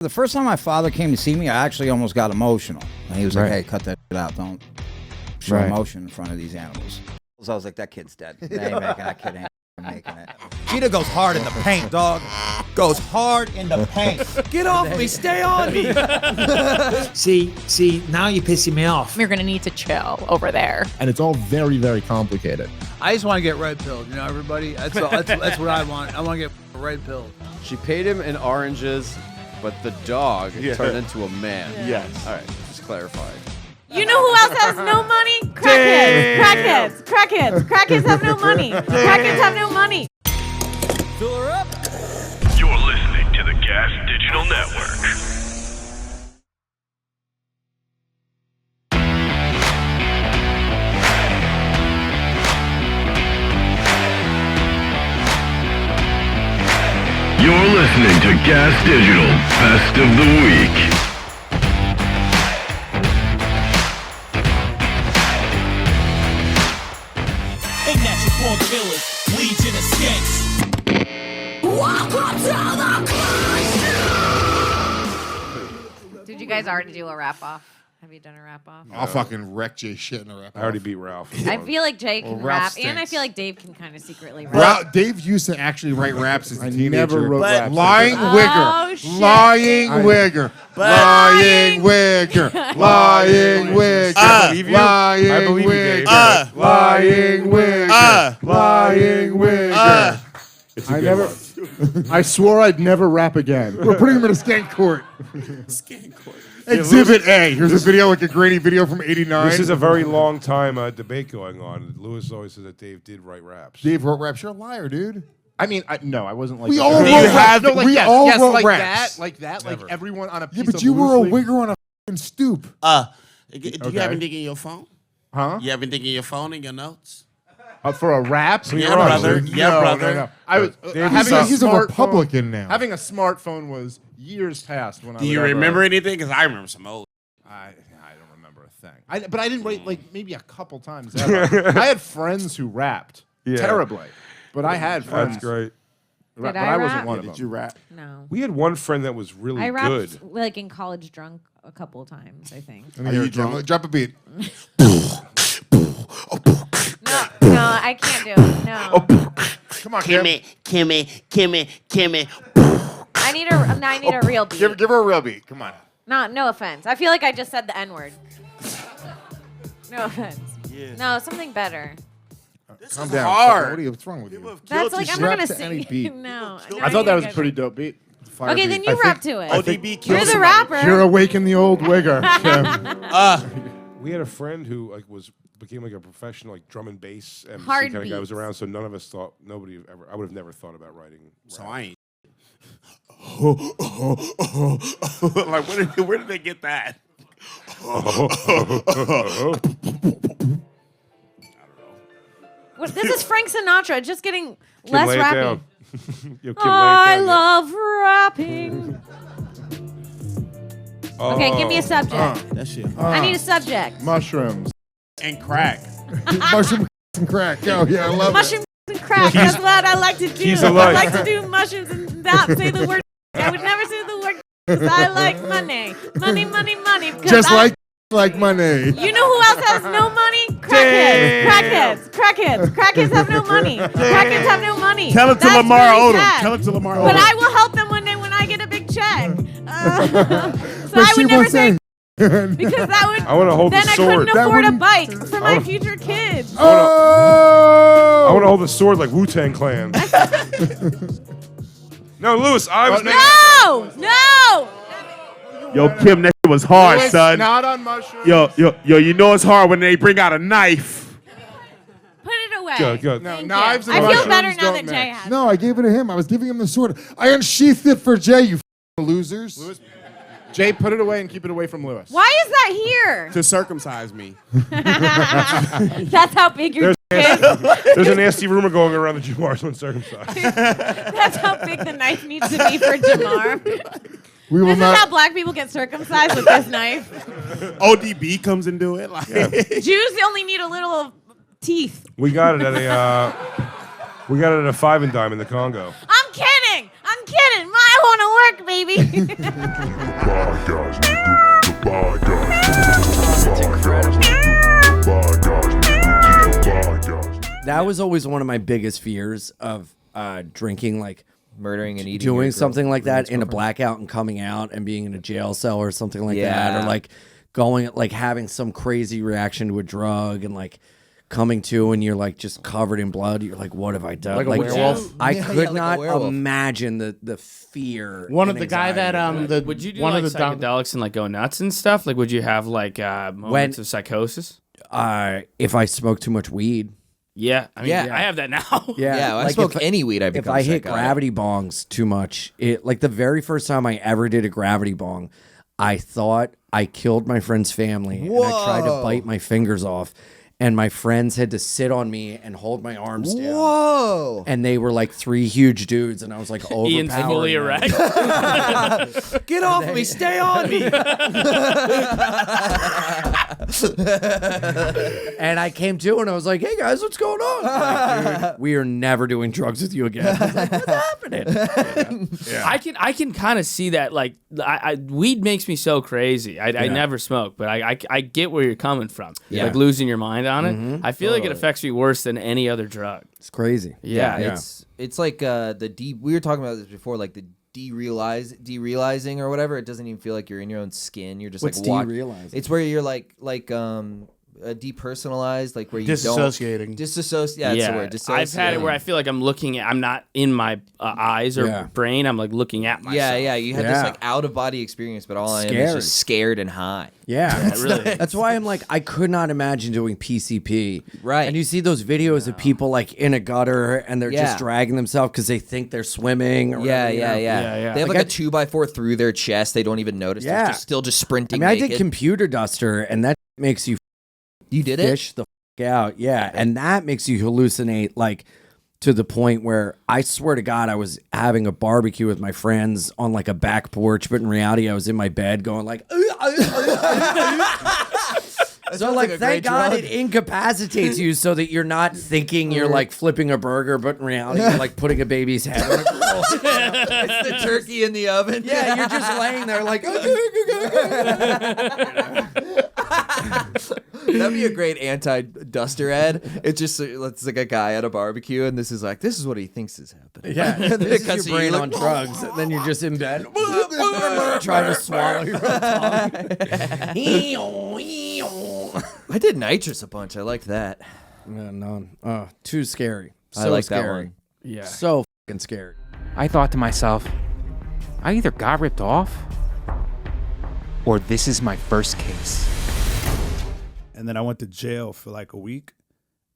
The first time my father came to see me, I actually almost got emotional. And he was like, hey, cut that shit out. Don't show emotion in front of these animals. So I was like, that kid's dead. They ain't making that kid ain't making it. Gina goes hard in the paint, dog. Goes hard in the paint. Get off me. Stay on me. See, now you're pissing me off. You're going to need to chill over there. And it's all very, very complicated. I just want to get red pilled, you know, everybody? That's what I want. I want to get red pilled. She paid him in oranges, but the dog turned into a man. Yeah. Yes. All right, just clarifying. You know who else has no money? Crackheads. Crackheads have no money. Crackheads have no money. Fill her up. You're listening to the Gas Digital Network. You're listening to Gas Digital Best of the Week. Legion of Skanks. Welcome to the Did you guys already do a wrap off? Have you done a wrap off? I'll fucking wreck Jay shit in a rap. I already beat Ralph. I feel like Jay can Ralph rap, stinks. and I feel like Dave can kind of secretly rap. Dave used to actually write raps as a teenager. never wrote raps. Lying wigger. shit. Lying wigger. Lying wigger. Lying wigger. I believe you. Lying I believe you, Dave. wigger. Lying wigger. Lying wigger. I never. I swore I'd never rap again. We're putting him in a skank court. Skank Court. Exhibit A. Here's a video, like a grainy video from '89. This is a very long time debate going on. Lewis always says that Dave did write raps. Dave wrote raps. You're a liar, dude. I mean, no, I wasn't like We that. all Do wrote you raps. have? No, like, We yes, all yes, wrote like raps. that, like that, like Never. everyone on a piece Yeah, but of you were a loose leaf- wigger on a f***ing stoop. Do you have anything in your phone? Huh? You have anything in your phone in your notes? For a rap? So you're Yeah, right, brother. dude. Yeah, no, brother. No. I was He's a Republican now. Having a smartphone was years past when I Do would you ever- remember anything? Because I remember some old. I don't remember a thing. But I didn't write like maybe a couple times ever. I had friends who rapped terribly, but I had friends. That's great. But I I wasn't rap? one of them. Did you rap? No. We had one friend that was really I rapped good. like in college drunk a couple of times, I think. Are you drunk? Drop a beat. No, I can't do it. No. Come on, Kim. Kimmy. I need a real beat. Give her a real beat. Come on. No offense. I feel like I just said the N-word. No offense. Yeah. No, something better. Calm down. hard. What's wrong with you? That's like I'm Rap not to gonna any sing. beat. No. I thought that was a pretty dope beat. Fire Okay, beat. then you rap to it. ODB You're killed the somebody. rapper. You're awaken the old wigger. Kim. We had a friend who became like a professional like drum and bass MC Hard kind of guy was beats. around. So none of us thought I would have never thought about writing. So rap. I ain't. Like, where did they get that? What, this is Frank Sinatra, just getting Kim, less lay it rapping. down. Yo, Kim, lay it I down, love rapping. yeah. Okay, give me a subject. That shit. I need a subject. Mushrooms. And crack. Mushroom and crack. Oh, yeah, I love Mushrooms and crack. That's what I like to do. he's I alive. like to do mushrooms and not say the word. I would never say the word because I like money. Money. 'cause Just I- like money. You know who else has no money? Crackheads have no money. Crackheads have no money. Tell it to That's Lamar really Odom. sad. Tell it to Lamar But Odom. I will help them one day when I get a big check. So But I she would never won't say say. because that would. I want to hold Then the I sword. couldn't That afford a wouldn't- bike for my future kids. Oh! I want to hold the sword like Wu-Tang Clan. No, Lewis, I was making. No. Yo, Kim, that shit was hard, It's son. not on mushrooms. Yo, you know it's hard when they bring out a knife. Put it away. Good. Thank knives you. and I feel mushrooms better now don't that Jay mix. has. No, I gave it to him. I was giving him the sword. I unsheathed it for Jay, you losers. Jay, put it away and keep it away from Lewis. Why is that here? To circumcise me. That's how big your There's a nasty rumor going around that Jamar's uncircumcised. That's how big the knife needs to be for Jamar. We will This is how not. black people get circumcised with this knife. ODB comes and do it. Like, Jews only need a little teeth. We got it at a 5 and dime in the Congo. I'm kidding. I want to work work, baby. That was always one of my biggest fears of drinking, like murdering and eating. Doing something like that in a blackout and coming out and being in a jail cell or something like that, or like going, like having some crazy reaction to a drug and like coming to and you're like just covered in blood. You're like, what have I done? Like a werewolf? I could like not imagine the fear. One of the guy that would you do one like of the psychedelics and like go nuts and stuff? Like, would you have like moments of psychosis? If I smoke too much weed. Yeah, I mean, I have that now. Yeah, I like smoke any weed. If I hit gravity bongs too much, like the very first time I ever did a gravity bong, I thought I killed my friend's family, and I tried to bite my fingers off. And my friends had to sit on me and hold my arms down. Whoa! And they were like three huge dudes, and I was like overpowering. Ian's fully erect. Get off of me! Stay on me! And I came to, and I was like, "Hey guys, what's going on?" Like, dude, we are never doing drugs with you again. I was like, what's happening? I can kind of see that. Like, weed makes me so crazy. I never smoke, but I get where you're coming from. Yeah. Like losing your mind on it. I feel like it affects me worse than any other drug. It's crazy. Yeah. It's like we were talking about this before, like the derealizing or whatever. It doesn't even feel like you're in your own skin. You're just What's like derealizing? It's where you're like depersonalized, like where you Disassociating. Disassociate. Yeah, that's the word. I've had it where I feel like I'm looking at. I'm not in my eyes or brain. I'm like looking at myself. Yeah. You have this like out of body experience, but all I am is just scared and high. Yeah, really. That's why I'm like, I could not imagine doing PCP. Right. And you see those videos of people like in a gutter and they're just dragging themselves because they think they're swimming. Or whatever, you know? They have like a 2x4 through their chest. They don't even notice. Yeah. They're still just sprinting. I did computer duster, and that makes you. You did fish the out, and that makes you hallucinate like to the point where I swear to God I was having a barbecue with my friends on like a back porch, but in reality I was in my bed going like. So like, thank God it incapacitates you so that you're not thinking you're like flipping a burger, but in reality you're like putting a baby's head on a grill. It's the turkey in the oven. Yeah, you're just laying there like. That'd be a great anti-duster ad. It's like a guy at a barbecue, and this is what he thinks is happening. Yeah, this is your brain on drugs, and then you're just in bed trying to swallow your own tongue. I did nitrous a bunch. I liked that. Yeah, none. Too scary. I like scary. that one. Yeah. So fucking scary. I thought to myself, I either got ripped off or this is my first case. And then I went to jail for like a week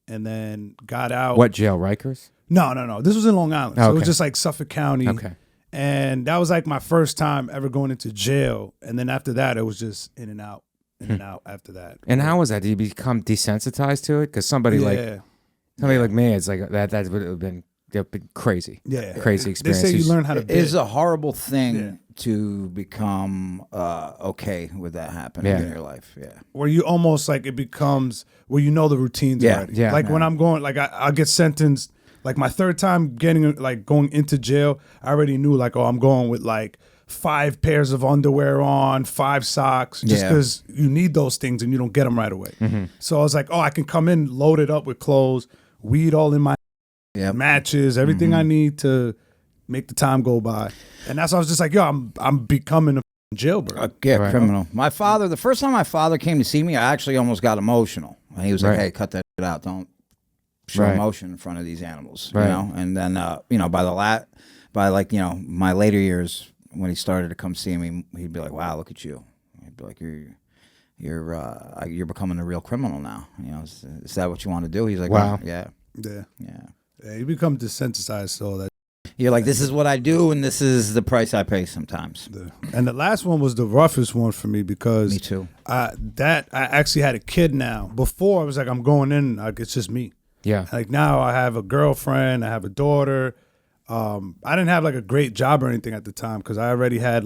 and then got out. What jail, Rikers? No. This was in Long Island. So it was just like Suffolk County. Okay. And that was like my first time ever going into jail. And then after that, it was just in and out after that. And how was that? Did you become desensitized to it? Because somebody like me, it's like that would have been crazy. Yeah. Crazy experience. They say you learn how to It is a horrible thing to become okay with that happening in your life. Yeah. Where you almost like it becomes where you know the routines already. Yeah. Like when I'm going, like I'll get sentenced. Like my third time going into jail, I already knew like, I'm going with like 5 pairs of underwear on, 5 socks, just because you need those things and you don't get them right away. Mm-hmm. So I was like, I can come in loaded up with clothes, weed all in my matches, everything I need to make the time go by. And that's why I was just like, I'm becoming a jailbird. Criminal. My father, the first time my father came to see me, I actually almost got emotional. And he was like, hey, cut that shit out. Don't show emotion in front of these animals. You know? And then, by my later years, when he started to come see me, he'd be like, wow, look at you. He'd be like, you're becoming a real criminal now. You know, is that what you want to do? He's like, wow. Yeah, you become desensitized, so that you're like, this is what I do, and this is the price I pay sometimes. And the last one was the roughest one for me because me too. I actually had a kid now. Before I was like, I'm going in, like it's just me. Yeah. Like now I have a girlfriend, I have a daughter. I didn't have like a great job or anything at the time because I already had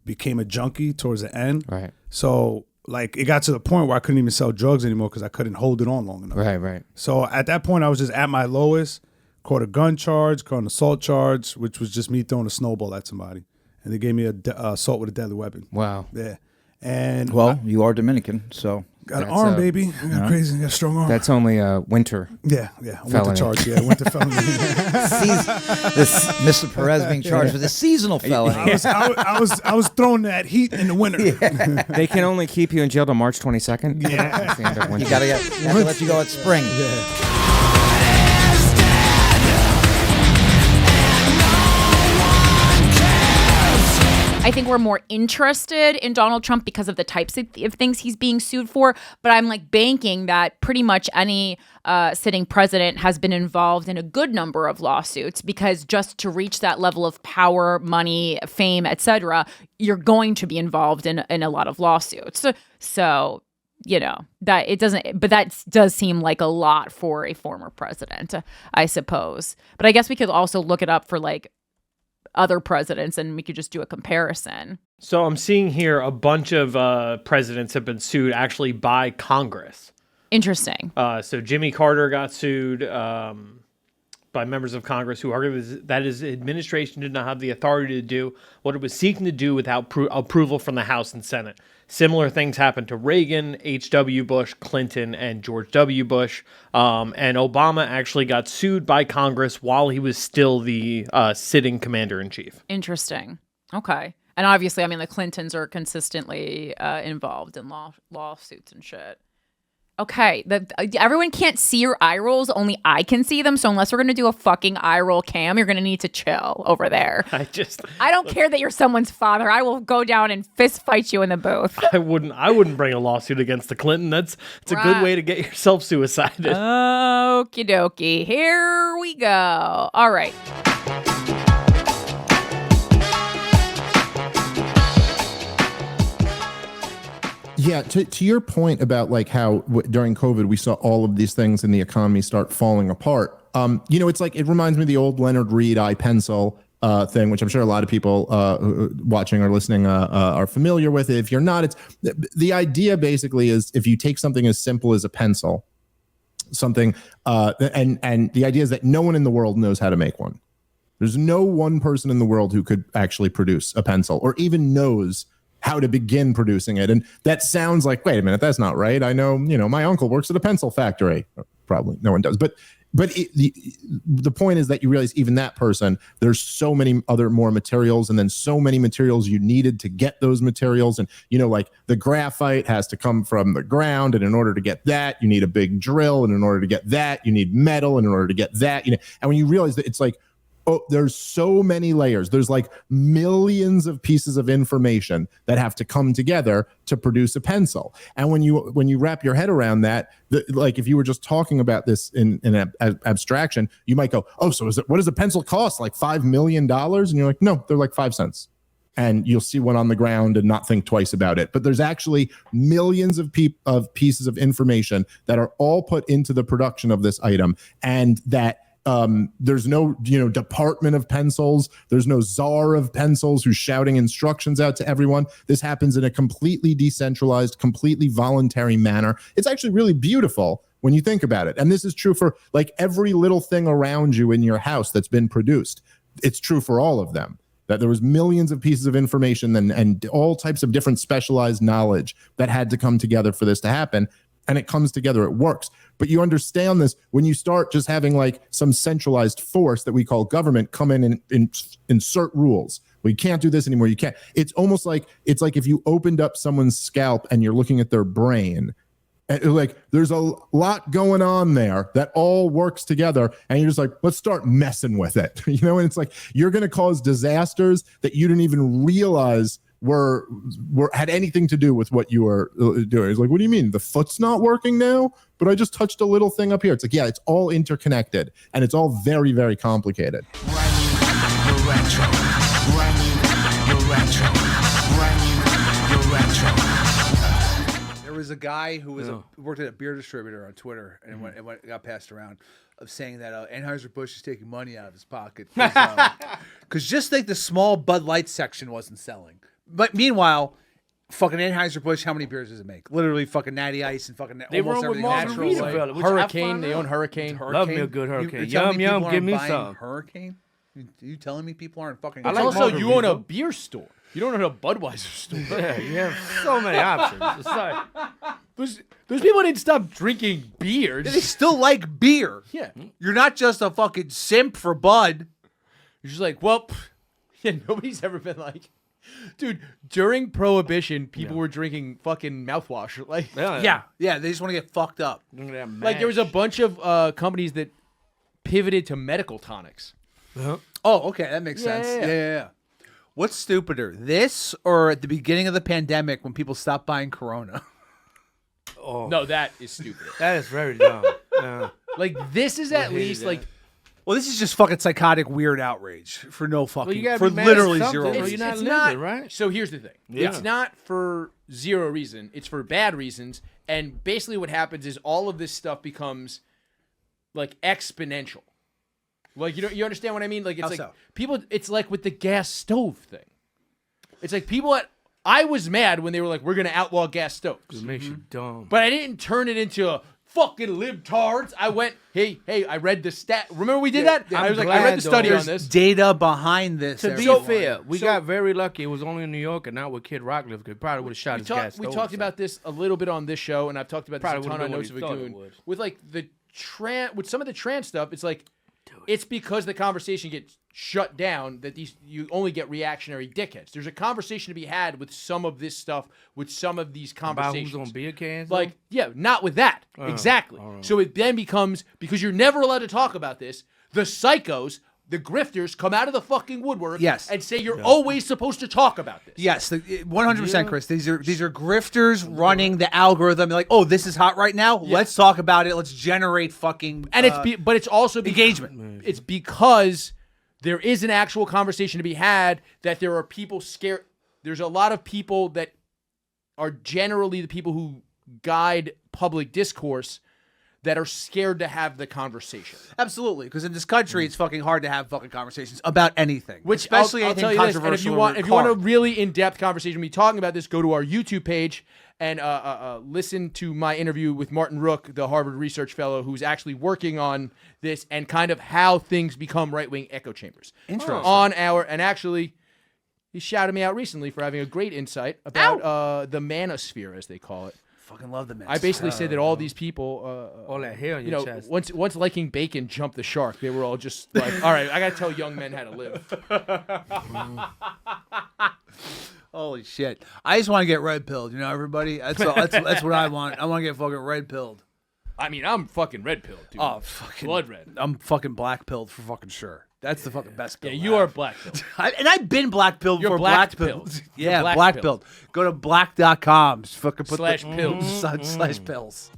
became a junkie towards the end. Right. So like it got to the point where I couldn't even sell drugs anymore because I couldn't hold it on long enough. Right. So at that point I was just at my lowest, caught a gun charge, caught an assault charge, which was just me throwing a snowball at somebody. and they gave me a assault with a deadly weapon. Wow. Yeah. And Well, you are Dominican, so got an arm, baby. I got crazy. I got a strong arm. That's only a winter. Yeah. Winter charge. Yeah, winter felony. This Mr. Perez being charged with a seasonal felony. I was throwing that heat in the winter. Yeah. They can only keep you in jail till March 22nd. Yeah. That's the end of winter. You gotta have to let you go at spring. Yeah. I think we're more interested in Donald Trump because of the types of things he's being sued for. But I'm like banking that pretty much any sitting president has been involved in a good number of lawsuits, because just to reach that level of power, money, fame, etc., you're going to be involved in a lot of lawsuits. So, you know, that it doesn't, but that does seem like a lot for a former president, I suppose. But I guess we could also look it up for like other presidents and we could just do a comparison. So I'm seeing here a bunch of presidents have been sued actually by Congress. Interesting. So Jimmy Carter got sued by members of Congress who argued that his administration did not have the authority to do what it was seeking to do without approval from the House and Senate. Similar things happened to Reagan, H.W. Bush, Clinton, and George W. Bush. And Obama actually got sued by Congress while he was still the sitting commander-in-chief. Interesting. Okay. And obviously, I mean, the Clintons are consistently involved in lawsuits and shit. Okay, everyone can't see your eye rolls. Only I can see them. So unless we're going to do a fucking eye roll cam, you're going to need to chill over there. I don't care that you're someone's father. I will go down and fist fight you in the booth. I wouldn't bring a lawsuit against the Clinton. It's a good way to get yourself suicided. Okie dokie. Here we go. All right. Yeah, to your point about like how during COVID we saw all of these things in the economy start falling apart. You know, it's like it reminds me of the old Leonard Reed iPencil thing, which I'm sure a lot of people watching or listening are familiar with. If you're not, it's the idea basically is if you take something as simple as a pencil, something, and the idea is that no one in the world knows how to make one. There's no one person in the world who could actually produce a pencil or even knows how to begin producing it. And that sounds like, wait a minute, that's not right. I know, you know, my uncle works at a pencil factory. Probably no one does. But the point is that you realize even that person, there's so many other more materials and then so many materials you needed to get those materials. And, you know, like the graphite has to come from the ground. And in order to get that, you need a big drill. And in order to get that, you need metal. And in order to get that, you know, and when you realize that it's like, oh, there's so many layers. There's like millions of pieces of information that have to come together to produce a pencil. And when you wrap your head around that, like if you were just talking about this in abstraction, you might go, oh, so what does a pencil cost? Like $5 million? And you're like, no, they're like 5 cents. And you'll see one on the ground and not think twice about it. But there's actually millions of pieces of information that are all put into the production of this item, and that there's no, you know, department of pencils. There's no czar of pencils who's shouting instructions out to everyone. This happens in a completely decentralized, completely voluntary manner. It's actually really beautiful when you think about it. And this is true for like every little thing around you in your house that's been produced. It's true for all of them. That there was millions of pieces of information and all types of different specialized knowledge that had to come together for this to happen. And it comes together, it works. But you understand this when you start just having like some centralized force that we call government come in and insert rules. Well, you can't do this anymore. You can't. It's almost like, it's like if you opened up someone's scalp and you're looking at their brain, and like there's a lot going on there that all works together. And you're just like, let's start messing with it. You know, and it's like, you're going to cause disasters that you didn't even realize were had anything to do with what you were doing. It's like, what do you mean? The foot's not working now? But I just touched a little thing up here. It's like, yeah, it's all interconnected and it's all very, very complicated. There was a guy who was worked at a beer distributor on Twitter, and it got passed around, of saying that Anheuser-Busch is taking money out of his pocket. Because just think the small Bud Light section wasn't selling. But meanwhile, fucking Anheuser-Busch, how many beers does it make? Literally fucking Natty Ice and fucking they almost run with everything natural. Margaritaville, like, Hurricane, they own Hurricane. Love me a good Hurricane. Yum, give me some. Hurricane? You telling me people aren't fucking? It's also you own a beer store. You don't own a Budweiser store. Yeah, you have so many options. It's like, those people didn't stop drinking beer. They still like beer. Yeah. You're not just a fucking simp for Bud. You're just like, well, yeah, nobody's ever been like, dude, during Prohibition, people were drinking fucking mouthwash. Like, yeah, they just want to get fucked up. Like, there was a bunch of companies that pivoted to medical tonics. Oh, okay, that makes sense. Yeah. What's stupider, this or at the beginning of the pandemic when people stopped buying Corona? oh, No, that is stupid. that is very dumb. Yeah. Like, this is at least, like, Well, this is just fucking psychotic, weird outrage for no fucking, you gotta for be mad at literally something, zero or reason. you're not living, right? So here's the thing. Yeah. It's not for zero reason. It's for bad reasons. And basically what happens is all of this stuff becomes, like, exponential. Like, you understand what I mean? Like, it's How like so? people, it's like with the gas stove thing. It's like people I was mad when they were like, we're going to outlaw gas stoves. It makes you dumb. But I didn't turn it into a fucking libtards. I went, hey, I read the stat. Remember we did that? I was like, I read the study on this. Data behind this. To be fair, we got very lucky. It was only in New York and not with Kid Rock lived. Because probably would have shot his gas. We talked about this a little bit on this show, and I've talked about this a ton on Notes of a Goon. With like with some of the trans stuff, it's like it's because the conversation gets shut down that you only get reactionary dickheads. There's a conversation to be had with some of this stuff, with some of these conversations. About who's on beer cans? Like, yeah, not with that. Exactly. So it then becomes, because you're never allowed to talk about this, the psychos, the grifters come out of the fucking woodwork and say you're always supposed to talk about this. Yes, 100%, Chris. These are grifters running the algorithm. They're like, oh, this is hot right now. Let's talk about it. Let's generate fucking and but it's also engagement. It's because there is an actual conversation to be had, that there are people scared. There's a lot of people that are generally the people who guide public discourse that are scared to have the conversation. Absolutely, because in this country, it's fucking hard to have fucking conversations about anything, Which especially I'll anything tell you this, controversial. and if you want a really in-depth conversation, me talking about this, go to our YouTube page and listen to my interview with Martin Rook, the Harvard research fellow who's actually working on this and kind of how things become right-wing echo chambers. Interesting. And actually, he shouted me out recently for having a great insight about the manosphere, as they call it. Fucking love the manosphere. I basically said that all these people, all that hair on your chest. Once liking bacon jumped the shark, they were all just like, all right, I got to tell young men how to live. Holy shit! I just want to get red pilled. You know, everybody. That's what I want. I want to get fucking red pilled. I mean, I'm fucking red pilled, dude. Oh, fucking blood red. I'm fucking black pilled for fucking sure. That's the fucking best pill. Yeah, you are black pilled. And I've been black pilled You're before. black pilled. pilled. Yeah, You're black pilled. Go to black.com. Just fucking put /pills. /pills.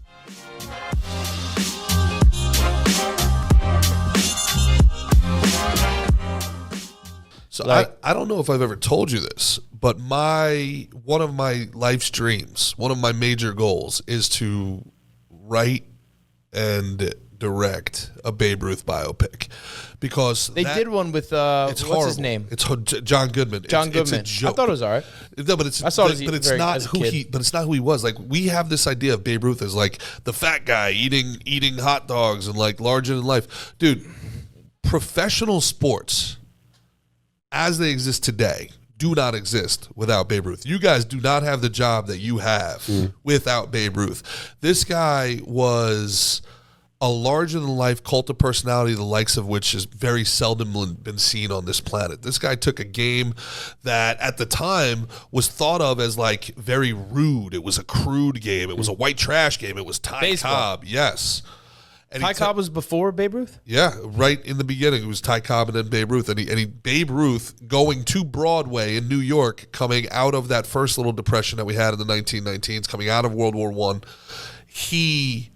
So I don't know if I've ever told you this, but one of my life's dreams, one of my major goals is to write and direct a Babe Ruth biopic, because they did one with it's what's horrible. his name? It's John Goodman. John It's a Goodman. joke. I thought it was all right. No, but it's I saw it but it's not who he. But it's not who he was. Like, we have this idea of Babe Ruth as like the fat guy eating hot dogs and like larger than life, dude. Professional sports, as they exist today, do not exist without Babe Ruth. You guys do not have the job that you have without Babe Ruth. This guy was a larger-than-life cult of personality, the likes of which has very seldom been seen on this planet. This guy took a game that, at the time, was thought of as, like, very rude. It was a crude game. It was a white trash game. It was Ty Cobb. Yes. And Ty Cobb was before Babe Ruth? Yeah, right in the beginning. It was Ty Cobb and then Babe Ruth. And Babe Ruth going to Broadway in New York, coming out of that first little depression that we had in the 1919s, coming out of World War I, he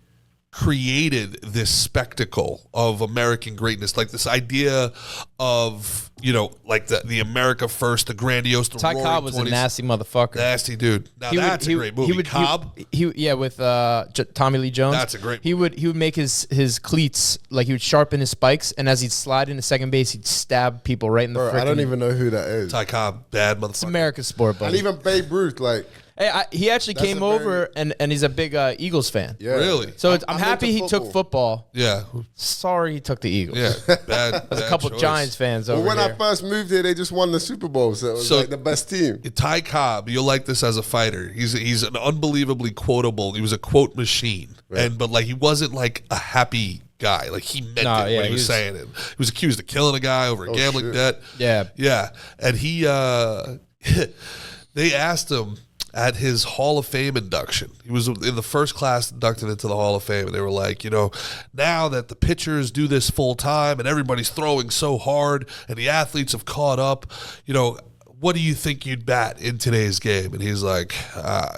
created this spectacle of American greatness, like this idea of you know, like the America First, the grandiose, the Ty roaring Cobb was 20s. a nasty motherfucker. Nasty dude. Now that's a great movie. Cobb. Yeah, with Tommy Lee Jones. That's a great He would make his cleats, like he would sharpen his spikes, and as he'd slide into second base, he'd stab people right in the. I don't even know who that is. Ty Cobb, bad motherfucker. It's America's sport, buddy. And even Babe Ruth, like. Hey, he actually came over and he's a big Eagles fan. Yeah. Really? So I'm happy he took football. Yeah. Sorry he took the Eagles. Yeah. Bad. There's a couple choice. Giants fans over when here. I first moved here, they just won the Super Bowl, so it was like the best team. Ty Cobb, you'll like this as a fighter. He's an unbelievably quotable. He was a quote machine, but like he wasn't like a happy guy. Like he meant it when he was saying it. He was accused of killing a guy over a gambling debt. Yeah. And he, they asked him at his Hall of Fame induction. He was in the first class inducted into the Hall of Fame, and they were like, you know, now that the pitchers do this full time and everybody's throwing so hard and the athletes have caught up, you know, what do you think you'd bat in today's game? And he's like,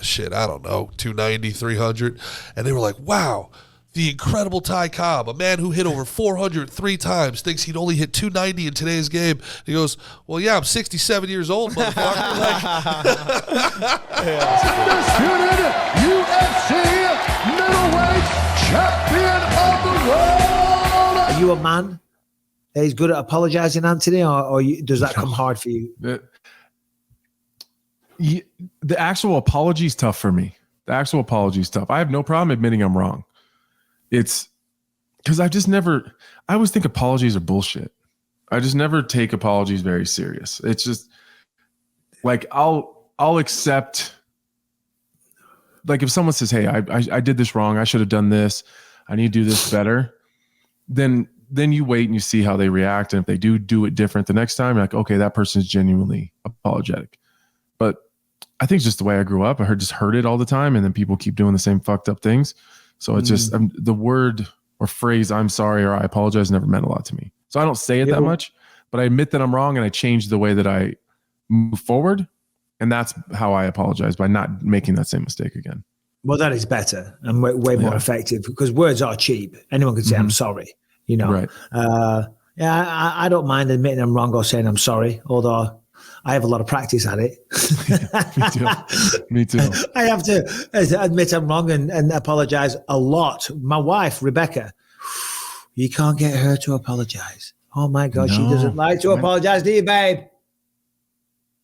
shit, I don't know, 290, 300. And they were like, wow, the incredible Ty Cobb, a man who hit over 400 3 times, thinks he'd only hit 290 in today's game. He goes, well, yeah, I'm 67 years old, motherfucker. Undisputed UFC middleweight champion of the world. Are you a man that is good at apologizing, Anthony, or does that come hard for you? The actual apology is tough for me. The actual apology is tough. I have no problem admitting I'm wrong. It's because I always think apologies are bullshit. I just never take apologies very serious. It's just like, I'll accept, like if someone says, hey, I did this wrong. I should have done this. I need to do this better. Then you wait and you see how they react. And if they do it different the next time, you're like, okay, that person is genuinely apologetic. But I think it's just the way I grew up. I just heard it all the time. And then people keep doing the same fucked up things. So it's just the word or phrase, I'm sorry, or I apologize, never meant a lot to me. So I don't say it that much, but I admit that I'm wrong and I change the way that I move forward. And that's how I apologize, by not making that same mistake again. Well, that is better and way more effective, because words are cheap. Anyone can say, I'm sorry, you know. Right. I don't mind admitting I'm wrong or saying I'm sorry, although I have a lot of practice at it. Me too. I have to admit I'm wrong and apologize a lot. My wife, Rebecca, you can't get her to apologize. Oh my God, she doesn't like to apologize, do you, babe?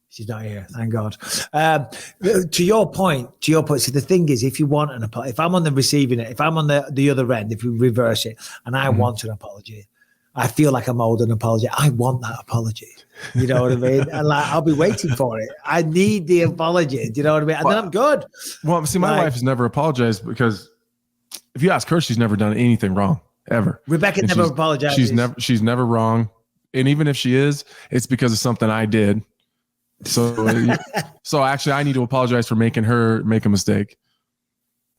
She's not here, thank God. To your point, see, the thing is, if you want an apology, if I'm on the receiving it, if I'm on the other end, if we reverse it, and I want an apology, I feel like I'm owed an apology. I want that apology. You know what I mean? And like, I'll be waiting for it. I need the apology. Do you know what I mean? And then I'm good. Well, see, my wife has never apologized, because if you ask her, she's never done anything wrong, ever. Rebecca never apologized. She's never wrong. And even if she is, it's because of something I did. So actually, I need to apologize for making her make a mistake.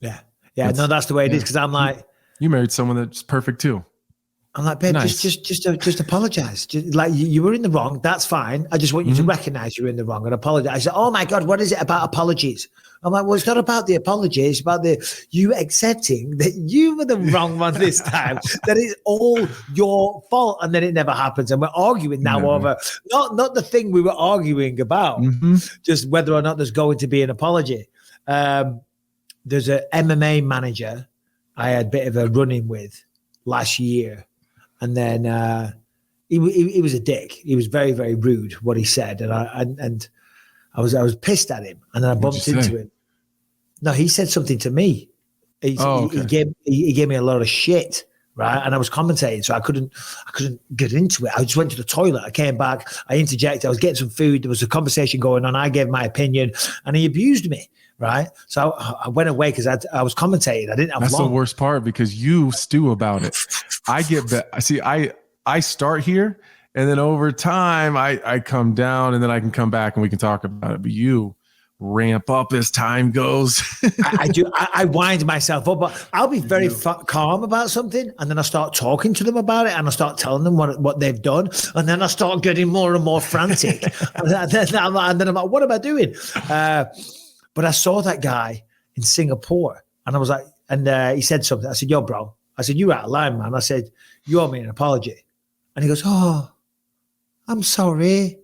Yeah. No, that's the way it is. Because I'm like, you married someone that's perfect too. I'm like, babe, Nice. just apologize. Just, like you were in the wrong. That's fine. I just want you to recognize you're in the wrong and apologize. I said, oh my God, what is it about apologies? I'm like, well, it's not about the apology. It's about you accepting that you were the wrong one this time. That it's all your fault, and then it never happens. And we're arguing now over not the thing we were arguing about, just whether or not there's going to be an apology. There's an MMA manager I had a bit of a run-in with last year. And then he was a dick. He was very, very rude what he said, and I was pissed at him. And then I bumped into him. No, he said something to me. He gave me a lot of shit, right? And I was commentating, so I couldn't get into it. I just went to the toilet. I came back. I interjected. I was getting some food. There was a conversation going on. I gave my opinion, and he abused me. Right, so I went away because I was commentating. I didn't have. That's long. the worst part, because you stew about it. I get that. See, I start here, and then over time I come down, and then I can come back and we can talk about it. But you ramp up as time goes. I do. I wind myself up, but I'll be very calm about something, and then I start talking to them about it, and I start telling them what they've done, and then I start getting more and more frantic, and then I'm like, what am I doing? But I saw that guy in Singapore, and I was like, and he said something. I said, yo, bro. I said, you're out of line, man. I said, you owe me an apology. And he goes, oh. I'm sorry.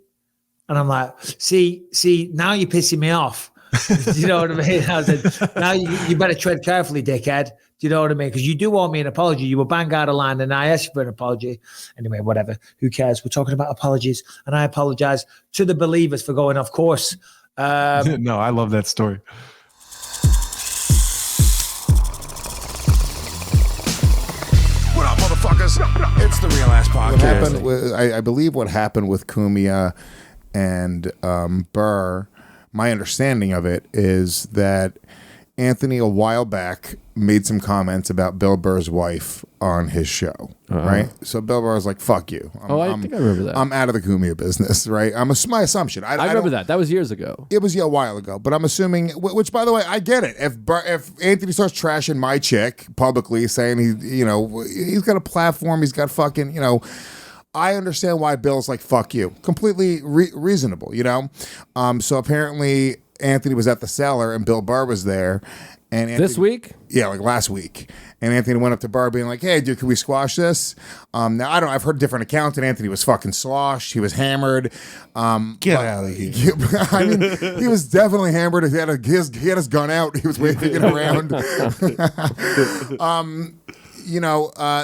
And I'm like, see, now you're pissing me off. Do you know what I mean? I said, now you better tread carefully, dickhead. Do you know what I mean? Because you do owe me an apology. You were bang out of line and I asked you for an apology. Anyway, whatever. Who cares? We're talking about apologies. And I apologize to the believers for going off course. No, I love that story. What up, motherfuckers? It's the Real Ass Podcast. What happened with, I believe what happened with Cumia and Burr, my understanding of it is that Anthony a while back made some comments about Bill Burr's wife on his show, right? So Bill Burr was like, fuck you. I think I remember that. I'm out of the Cumia business, right? My assumption. I remember that. That was years ago. It was a while ago, but I'm assuming, which by the way, I get it. If Anthony starts trashing my chick publicly, saying he's got a platform, he's got fucking, I understand why Bill's like, fuck you. Completely reasonable, So apparently Anthony was at the cellar and Bill Burr was there. And Anthony, this week? Yeah, like last week. And Anthony went up to Burr being like, hey, dude, can we squash this? Now, I've heard different accounts and Anthony was fucking sloshed. He was hammered. Get out of here. I mean, he was definitely hammered. He had his gun out. He was waving it around.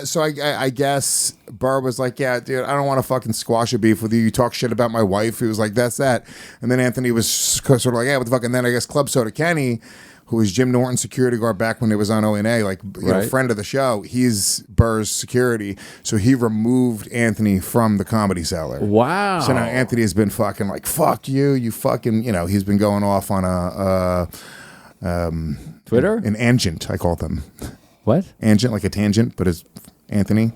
So I guess Burr was like, yeah, dude, I don't want to fucking squash a beef with you. You talk shit about my wife. He was like, that's that. And then Anthony was sort of like, yeah, what the fuck? And then I guess Club Soda Kenny, who was Jim Norton's security guard back when it was on O&A, like, friend of the show, he's Burr's security. So he removed Anthony from the Comedy Cellar. Wow. So now Anthony has been fucking like, fuck you. You fucking, he's been going off on Twitter? An angent, I call them. What? Angent, like a tangent, but it's Anthony.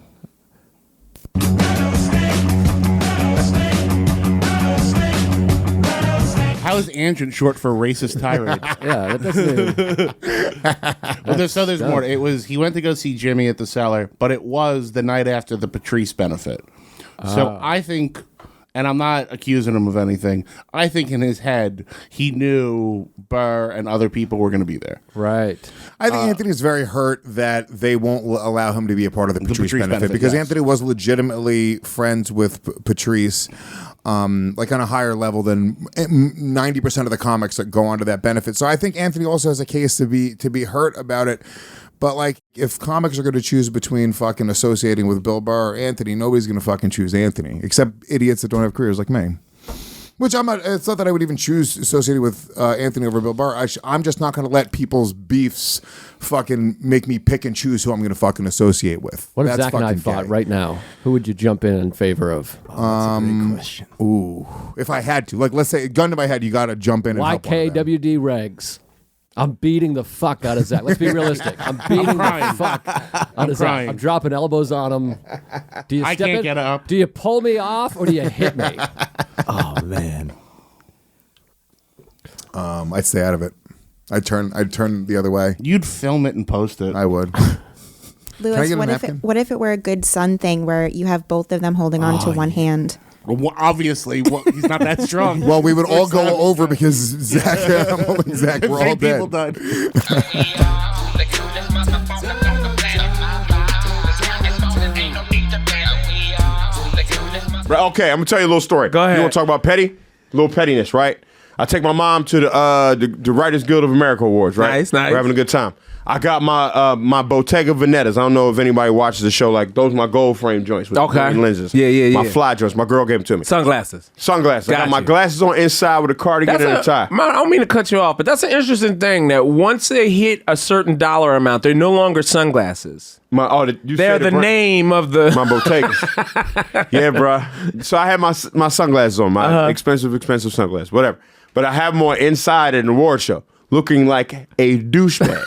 How is Angent short for racist tirade? Yeah, that doesn't. Well, there's more. It was he went to go see Jimmy at the Cellar, but it was the night after the Patrice benefit. So I think, and I'm not accusing him of anything, I think in his head he knew Burr and other people were going to be there. Right. I think Anthony's very hurt that they won't allow him to be a part of the Patrice benefit because Anthony was legitimately friends with Patrice. Like on a higher level than 90% of the comics that go on to that benefit. So I think Anthony also has a case to be hurt about it. But like, if comics are going to choose between fucking associating with Bill Burr or Anthony, nobody's going to fucking choose Anthony, except idiots that don't have careers like me. Which it's not that I would even choose associated with Anthony over Bill Burr. I'm just not going to let people's beefs fucking make me pick and choose who I'm going to fucking associate with. What if That's Zach and I fucking fought gay. right now? Who would you jump in favor of? That's a great question. Ooh, if I had to, like, let's say, gun to my head, you got to jump in and help one of them. YKWD regs. I'm beating the fuck out of Zach. Let's be realistic. I'm beating the fuck out of Zach. I'm dropping elbows on him. Do you I step can't in? get up. Do you pull me off or do you hit me? Oh man. I'd stay out of it. I'd turn the other way. You'd film it and post it. I would. Lewis, what if it were a good son thing where you have both of them holding on to one hand? Well, obviously, he's not that strong. Well, we would all go over because Zach, I'm holding Zach. We're all dead. People died. Okay, I'm gonna tell you a little story. Go ahead. You want to talk about petty? Little pettiness, right? I take my mom to the Writers Guild of America Awards, right? Nice. We're having a good time. I got my Bottega Venetas. I don't know if anybody watches the show. Like, those are my gold frame joints with green lenses. Yeah. My fly joints. My girl gave them to me. Sunglasses. I got my glasses on inside with a cardigan and a tie. I don't mean to cut you off, but that's an interesting thing that once they hit a certain dollar amount, they're no longer sunglasses. They're the name of the my Bottegas. Yeah, bro. So I had my sunglasses on, my expensive sunglasses, whatever. But I have more inside at an award show, looking like a douchebag.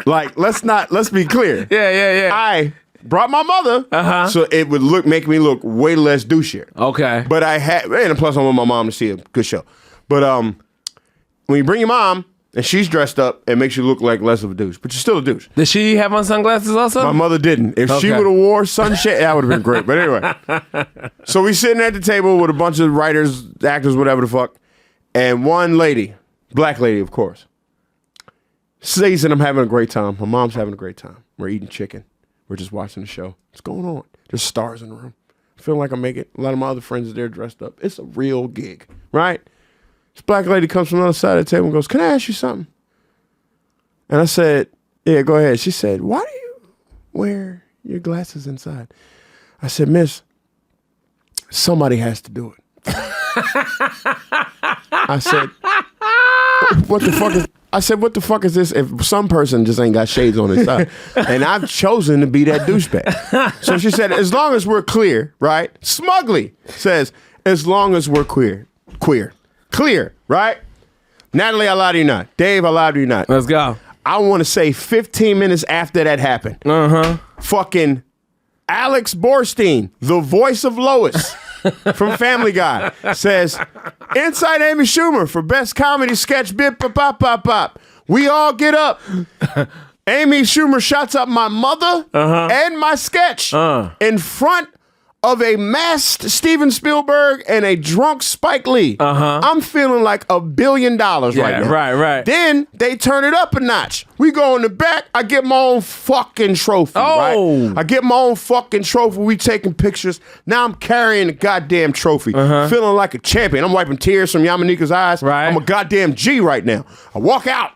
Like, let's be clear. Yeah. I brought my mother, so it would make me look way less douchier. Okay. But I had, and plus I want my mom to see a good show. But when you bring your mom and she's dressed up, it makes you look like less of a douche. But you're still a douche. Did she have on sunglasses also? My mother didn't. If she would have wore sunshade, that would have been great. But anyway, so we sitting at the table with a bunch of writers, actors, whatever the fuck, and one lady, black lady, of course, says that I'm having a great time. My mom's having a great time. We're eating chicken. We're just watching the show. What's going on? There's stars in the room. Feeling like I'm making a lot of my other friends are there dressed up. It's a real gig, right? This black lady comes from the other side of the table and goes, "Can I ask you something?" And I said, "Yeah, go ahead." She said, "Why do you wear your glasses inside?" I said, "Miss, somebody has to do it." I said, "What the fuck is?" I said, "What the fuck is this if some person just ain't got shades on his side?" And I've chosen to be that douchebag. So she said, "As long as we're clear," right? Smugly says, "As long as we're clear, right?" Natalie, I lied to you not. Dave, I lied to you not. Let's go. I want to say 15 minutes after that happened. Fucking Alex Borstein, the voice of Lois from Family Guy, says, "Inside Amy Schumer for best comedy sketch bit, pop, pop, pop. We all get up. Amy Schumer shots up my mother and my sketch in front of a masked Steven Spielberg and a drunk Spike Lee. I'm feeling like $1 billion right now. Right. Then they turn it up a notch. We go in the back. I get my own fucking trophy. Right? I get my own fucking trophy. We taking pictures. Now I'm carrying the goddamn trophy. Feeling like a champion. I'm wiping tears from Yamanika's eyes. I'm a goddamn G right now. I walk out.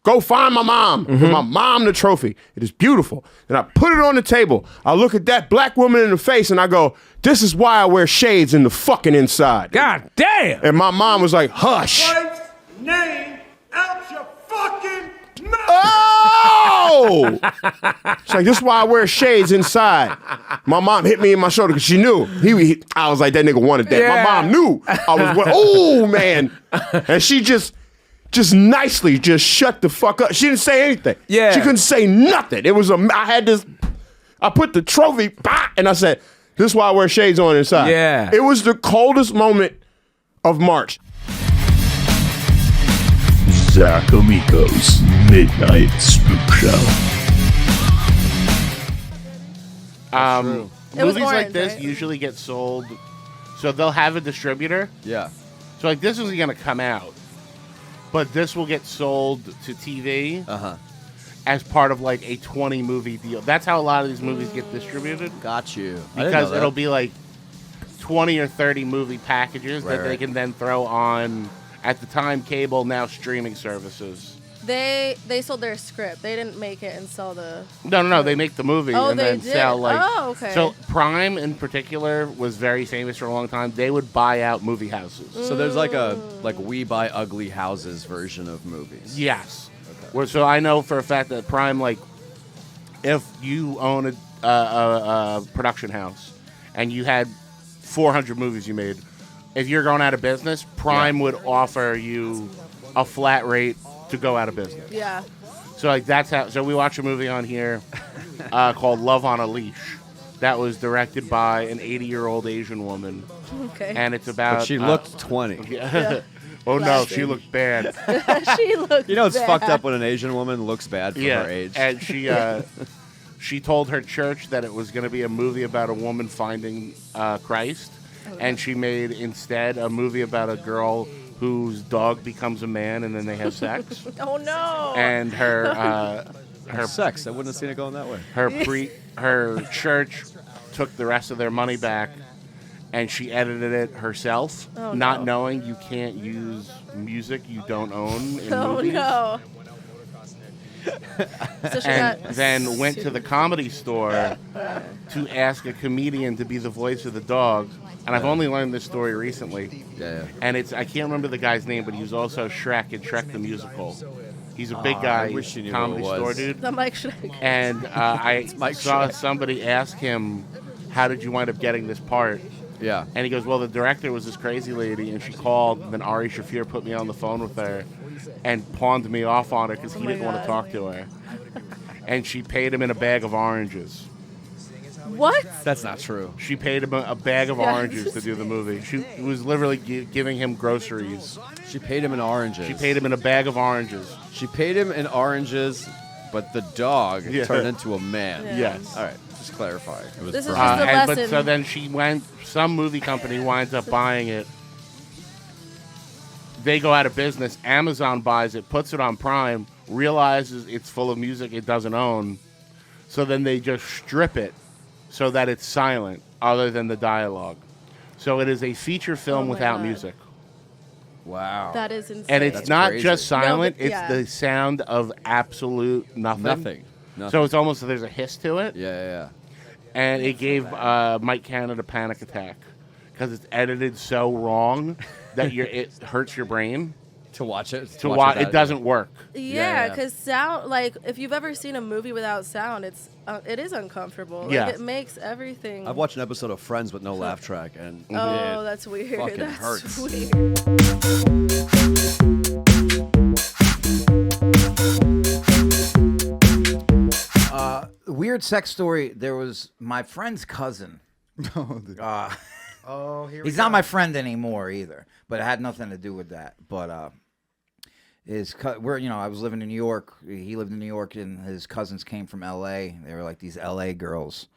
Go find my mom. Give my mom the trophy. It is beautiful. And I put it on the table. I look at that black woman in the face and I go, "This is why I wear shades in the fucking inside." God damn. And my mom was like, "Hush." Name out your fucking mouth. Oh! She's like, "This is why I wear shades inside." My mom hit me in my shoulder because she knew. I was like, that nigga wanted that. My mom knew. I was, oh, man. And she just nicely just shut the fuck up. She didn't say anything. Yeah. She couldn't say nothing. It was I put the trophy, and I said, "This is why I wear shades on inside." Yeah. It was the coldest moment of March. Zach Amico's Midnight Spook Show. Movies like orange, this right? usually get sold, so they'll have a distributor. Yeah. So like this isn't gonna come out, but this will get sold to TV as part of like a 20 movie deal. That's how a lot of these movies get distributed. Got you. Because it'll be like 20 or 30 movie packages that they can then throw on, at the time, cable, now streaming services. They sold their script. They didn't make it and sell the. No. They make the movie and then sell like. Oh, okay. So Prime in particular was very famous for a long time. They would buy out movie houses. So there's like a We Buy Ugly Houses version of movies. Yes. Okay. So I know for a fact that Prime, like, if you own a production house and you had 400 movies you made, if you're going out of business, Prime would offer you a flat rate to go out of business. Yeah. So like that's how. So we watch a movie on here called Love on a Leash. That was directed by an 80-year-old Asian woman. Okay. And it's about. But she looked 20. Yeah. Oh no, she looked bad. She looked. You know, it's bad. fucked up when an Asian woman looks bad for her age. And she told her church that it was going to be a movie about a woman finding Christ, and she made instead a movie about a girl whose dog becomes a man and then they have sex. Oh no! And her sex. I wouldn't have seen it going that way. Her church took the rest of their money back, and she edited it herself, not knowing you can't use music you don't own in movies. Oh no! So she then went to the Comedy Store to ask a comedian to be the voice of the dog. And I've only learned this story recently. Yeah. And I can't remember the guy's name, but he was also Shrek in Shrek the Musical. He's a big guy, I wish you knew Comedy who it was. Store dude. The Mike Shrek. And I saw somebody ask him, "How did you wind up getting this part?" Yeah. And he goes, "Well, the director was this crazy lady, and she called, and then Ari Shaffir put me on the phone with her and pawned me off on her because he didn't want to talk to her. And she paid him in a bag of oranges." What? That's not true. She paid him a bag of oranges to do the movie. She was literally giving him groceries. She paid him in oranges. She paid him in a bag of oranges. She paid him in oranges, but the dog turned into a man. Yeah. Yes. All right, just clarifying. It was This is Brian. just a lesson. But so then she went. Some movie company winds up buying it. They go out of business. Amazon buys it, puts it on Prime, realizes it's full of music it doesn't own. So then they just strip it so that it's silent. other than the dialogue. So it is a feature film without music. Wow. That is insane. And it's That's not crazy. just silent, No, it's yeah. the sound of absolute nothing. Nothing. So it's almost there's a hiss to it. Yeah. And it gave Mike Canada a panic attack because it's edited so wrong that it hurts your brain. To watch it. To watch it doesn't work. Yeah, because sound, like, if you've ever seen a movie without sound, it is uncomfortable. Yeah. Like, it makes everything. I've watched an episode of Friends with no laugh track, and Oh, that's weird. fucking That's hurts. weird. Weird sex story. There was my friend's cousin. Oh, here we He's go. not my friend anymore either, but it had nothing to do with that. But I was living in New York. He lived in New York, and his cousins came from L.A. They were like these L.A. girls,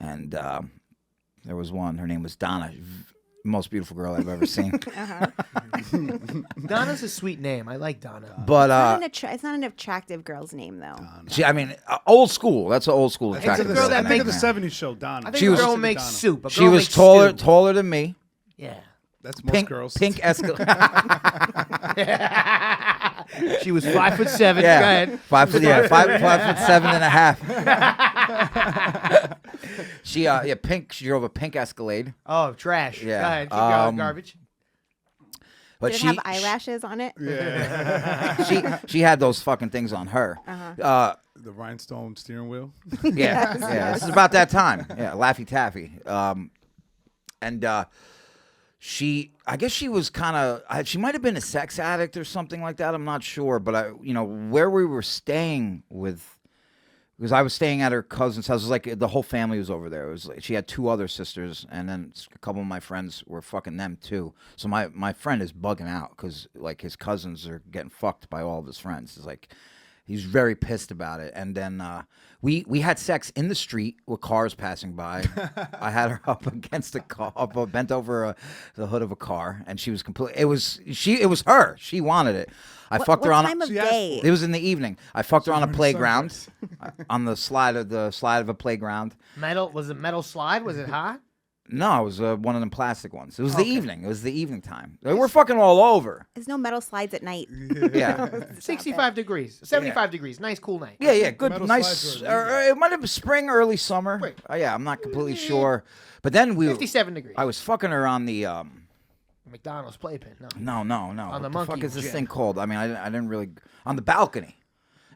and there was one. Her name was Donna. Most beautiful girl I've ever seen. Donna's a sweet name. I like Donna. But it's not an attractive girl's name though. Old school. That's an old school. It's attractive a girl girl's that name. makes the '70s show, Donna. I think She a was- girl makes soup. A She girl was makes taller stew. than me. Yeah. That's most Pink, girls. Pink Escalade. She was 5'7". Yeah. Go ahead. 5'7.5". She pink. She drove a pink Escalade. Oh, trash. Yeah. Go ahead. Keep going, garbage. But Did she it have eyelashes on it? she had those fucking things on her. The rhinestone steering wheel. Yeah. This is about that time. Yeah, Laffy Taffy. I guess she was kind of, she might have been a sex addict or something like that. I'm not sure, but where we were staying because I was staying at her cousin's house. It was like the whole family was over there. It was like she had two other sisters, and then a couple of my friends were fucking them too. So my friend is bugging out because like his cousins are getting fucked by all of his friends. It's like he's very pissed about it. And then we had sex in the street with cars passing by. I had her up against a car, bent over the hood of a car, and she was completely. It was her. She wanted it. I fucked her on. What time of day? It was in the evening. I fucked her on a playground, on the slide of a playground. Was it metal slide? Was it hot? No, it was one of them plastic ones. It was the evening. It was the evening time. We're fucking all over. There's no metal slides at night. Yeah. 65 degrees. 75 degrees. Nice, cool night. Yeah, good, nice. It might have been spring, early summer. Yeah, I'm not completely sure. But then 57 degrees. I was fucking her on the McDonald's playpen. No. On the What the monkey fuck is this jet. thing called? I mean, I didn't really on the balcony,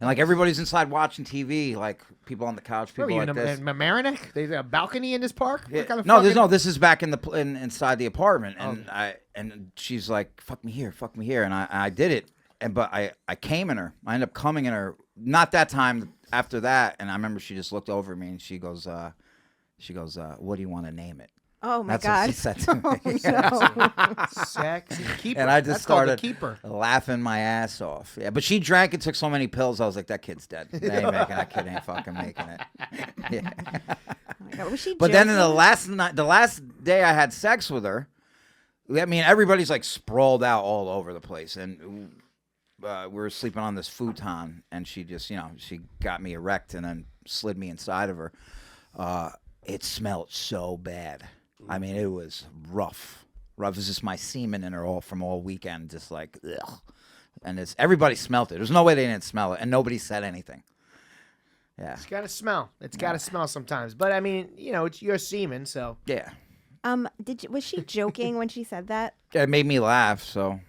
and like everybody's inside watching TV, like people on the couch, people Where were like you this. in Mamaroneck? There's a balcony in this park? Yeah. What kind of No, fucking- this is back in inside the apartment, and and she's like, "Fuck me here," and I did it, but I came in her. I ended up coming in her. Not that time. After that, and I remember she just looked over at me and she goes, "What do you want to name it?" Oh my That's God. what she said to me. Oh, no. Sexy keeper. And I just That's called a started keeper. laughing my ass off. Yeah, but she drank and took so many pills. I was like, that kid's dead. That kid ain't fucking making it. Yeah. Oh my God. Was she But then in the joking? last day I had sex with her, I mean, everybody's like sprawled out all over the place, and we were sleeping on this futon, and she just, she got me erect and then slid me inside of her. It smelled so bad. I mean, it was rough. It was just my semen in her from all weekend, just like, ugh. And everybody smelled it. There's no way they didn't smell it, and nobody said anything. Yeah. It's got to smell. It's got to smell sometimes. But I mean, it's your semen, so. Yeah. Was she joking when she said that? It made me laugh, so.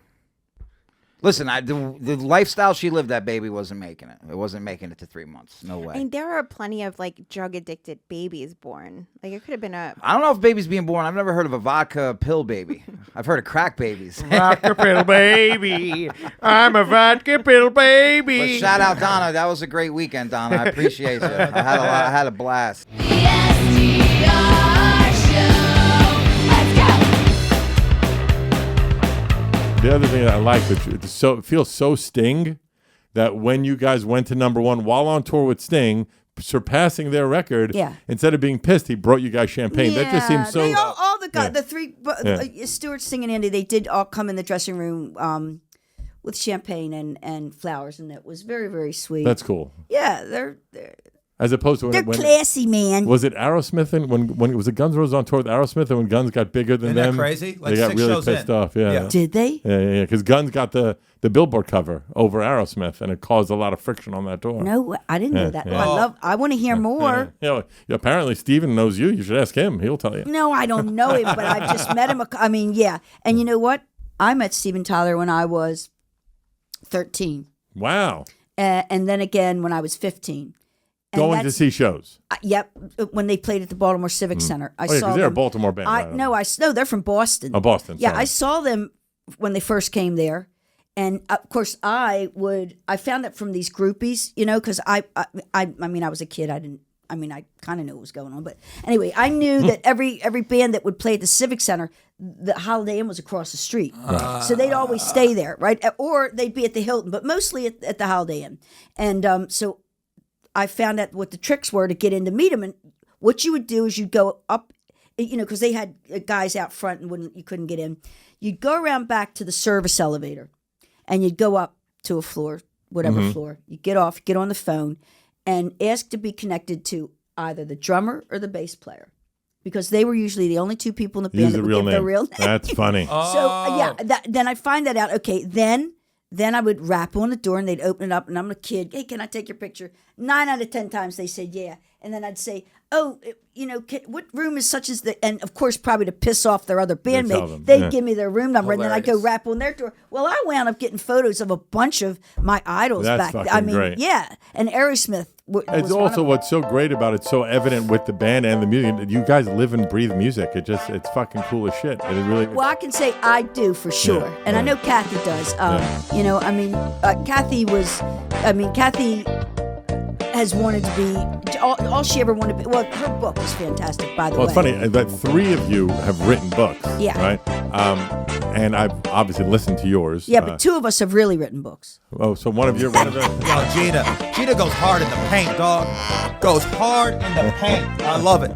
Listen, the lifestyle she lived, that baby wasn't making it. It wasn't making it to 3 months. No way. I mean, there are plenty of like drug addicted babies born. Like it could have been a. I don't know if baby's being born. I've never heard of a vodka pill baby. I've heard of crack babies. Vodka pill baby. I'm a vodka pill baby. But shout out Donna. That was a great weekend, Donna. I appreciate you. I had a blast. The other thing that I like, it feels so Sting that when you guys went to #1 while on tour with Sting, surpassing their record, instead of being pissed, he brought you guys champagne. That just seems so. They all the guys, the three, Stuart, Sting, and Andy, they did all come in the dressing room with champagne and flowers, and it was very, very sweet. That's cool. Yeah, they're As opposed to They're classy, man. Was it Aerosmith and when it was the Guns N' Roses on tour with Aerosmith and when Guns got bigger than Isn't that them? crazy? Like they got 6 really shows pissed in. off. Yeah. Did they? Yeah. Because Guns got the Billboard cover over Aerosmith and it caused a lot of friction on that tour. No, I didn't know that. Yeah. I want to hear more. Yeah. Apparently Steven knows you. You should ask him. He'll tell you. No, I don't know him, but I've just met him. I mean, yeah. And you know what? I met Steven Tyler when I was 13. Wow. And then again when I was 15. And Going to see shows. Yep, when they played at the Baltimore Civic Center. I saw because they're a them. Baltimore band. No, they're from Boston. Oh, Boston. Yeah, sorry. I saw them when they first came there. And of course, I found that from these groupies, because I mean, I was a kid. I kind of knew what was going on. But anyway, I knew that every band that would play at the Civic Center, the Holiday Inn was across the street. So they'd always stay there, right? Or they'd be at the Hilton, but mostly at the Holiday Inn. And so I found out what the tricks were to get in to meet them. And what you would do is you'd go up, because they had guys out front and you couldn't get in. You'd go around back to the service elevator. And you'd go up to a floor, whatever floor. You get off, get on the phone, and ask to be connected to either the drummer or the bass player, because they were usually the only two people in the band that would give their real name. That's funny. Then I'd find that out. Okay, then I would rap on the door, and they'd open it up, and I'm a kid. Hey, can I take your picture? 9 out of 10 times they said yeah, and then I'd say, oh, what room is such as the, and of course probably to piss off their other bandmate, they'd give me their room number, and then I'd go rap on their door. Well, I wound up getting photos of a bunch of my idols That's back. fucking great. Yeah, and Aerosmith. It's also what's so great about it, so evident with the band and the music. You guys live and breathe music. It's fucking cool as shit. It really. Well, I can say I do for sure, and I know Kathy does. Kathy has wanted to be all she ever wanted to be. Well, her book was fantastic, by the way. Well, it's funny that 3 of you have written books. Yeah. Right. And I've obviously listened to yours. Yeah, but 2 of us have really written books. Oh, so one of the. Yo, Gina goes hard in the paint, dog. Goes hard in the paint. I love it.